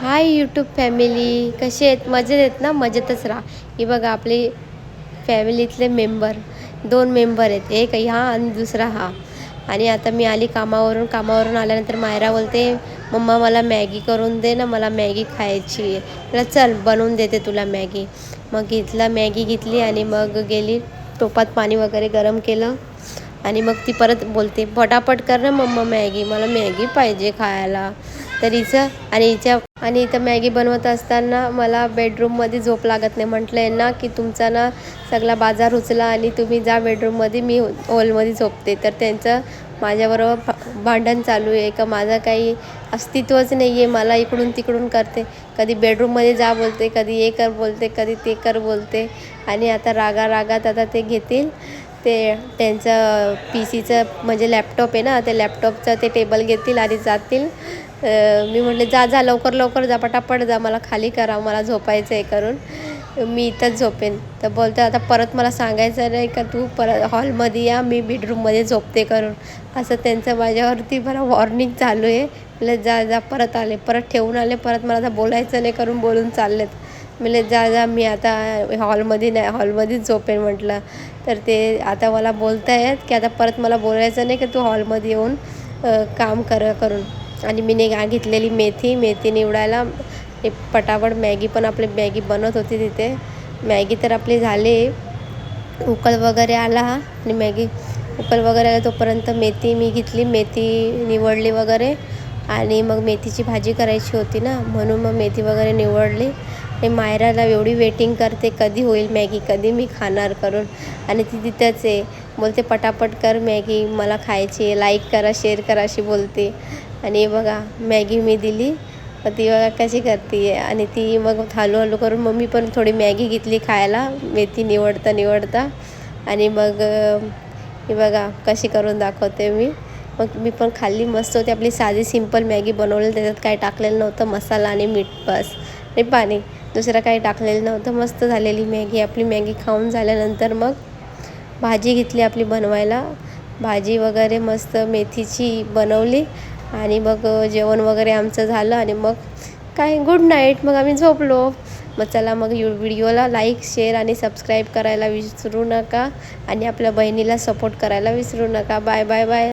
Hi YouTube family, कसे आहेत? मजेत आहेत ना? मजेतच राहा. ही बघा आपली फॅमिलीतले मेंबर 2 मेंबर आहेत. एक हा आणि दुसरा हा. आणि आता मी आली कामावरून आल्यानंतर मायरा बोलते, "मम्मा मला मॅगी करून दे ना, मला मॅगी खायची आहे." म्हटलं, "चल बनवून देते तुला मॅगी." मग मॅगी घेतली आणि मग गेली टोपात पाणी वगैरे गरम केलं आणि मग ती परत बोलते, "पटापट कर ना मम्मा मॅगी, मला मॅगी पाहिजे खायला." तर इथं मॅगी बनवत असताना मला बेडरूममध्ये झोप लागत नाही. म्हटलं आहे ना, की तुमचा ना सगळा बाजार उचला आणि तुम्ही जा बेडरूममध्ये, मी हॉलमध्ये झोपते. तर त्यांचं माझ्याबरोबर भांडण चालू आहे का माझं काही अस्तित्वच नाही आहे. मला इकडून तिकडून करते. कधी बेडरूममध्ये जा बोलते, कधी हे कर बोलते, कधी ते कर बोलते. आणि आता रागात आता ते घेतील, ते त्यांचं पीसीचं म्हणजे लॅपटॉप आहे ना, ते लॅपटॉपचं ते टेबल घेतील आणि जातील. मी म्हटले, जा लवकर जा, पटापट जा, मला खाली करा, मला झोपायचं आहे करून, मी इथंच झोपेन." तर बोलते, "आता परत मला सांगायचं नाही का तू परत हॉलमध्ये या, मी बेडरूममध्ये झोपते करून." असं त्यांचं माझ्यावरती मला वॉर्निंग चालू आहे. म्हटलं, जा परत ठेवून आले, परत मला आता बोलायचं नाही करून बोलून चाललेत. म्हटले, जा मी आता हॉलमध्येच झोपेन म्हटलं. तर ते आता मला बोलतायत की आता परत मला बोलायचं नाही की तू हॉलमध्ये येऊन काम करून. आणि मी घेतलेली मेथी निवडायला पटापट आपली मॅगी बनत होती तिथे. मॅगी तर आपली झाली, उकळ वगैरे आला आणि उकळ वगैरे आला तोपर्यंत मेथी मी घेतली, मेथी निवडली वगैरे. आणि मग मेथीची भाजी करायची होती ना, म्हणून मग मेथी वगैरे निवडली. आणि मायराला एवढी वेटिंग करते, कधी होईल मॅगी, कधी मी खाणार करून. आणि ती तिथंच आहे, बोलते, "पटापट कर मॅगी, मला खायची आहे, लाईक करा, शेअर करा," अशी बोलते. आणि बघा मॅगी मी दिली, ती बघा कशी करते आहे. आणि ती मग हळूहळू करून मग मी पण थोडी मॅगी घेतली खायला, मेथी निवडता. आणि मग ही बघा कशी करून दाखवते मी. मग मी पण खाल्ली, मस्त होती. आपली साधी सिंपल मॅगी बनवली, त्याच्यात काही टाकलेलं नव्हतं, मसाला आणि मीठ बस आणि पाणी, दुसरं काही टाकलेलं नव्हतं. मस्त झालेली मॅगी. आपली मॅगी खाऊन झाल्यानंतर मग भाजी घेतली आपली बनवायला. भाजी वगैरे मस्त मेथीची बनवली आणि मग जेवण वगैरे आमचं झालं आणि मग काय गुड नाईट. मग आम्ही झोपलो. मग चला, मग व्हिडिओला लाईक, शेअर आणि सबस्क्राईब करायला विसरू नका आणि आपल्या बहिणीला सपोर्ट करायला विसरू नका. Bye bye bye.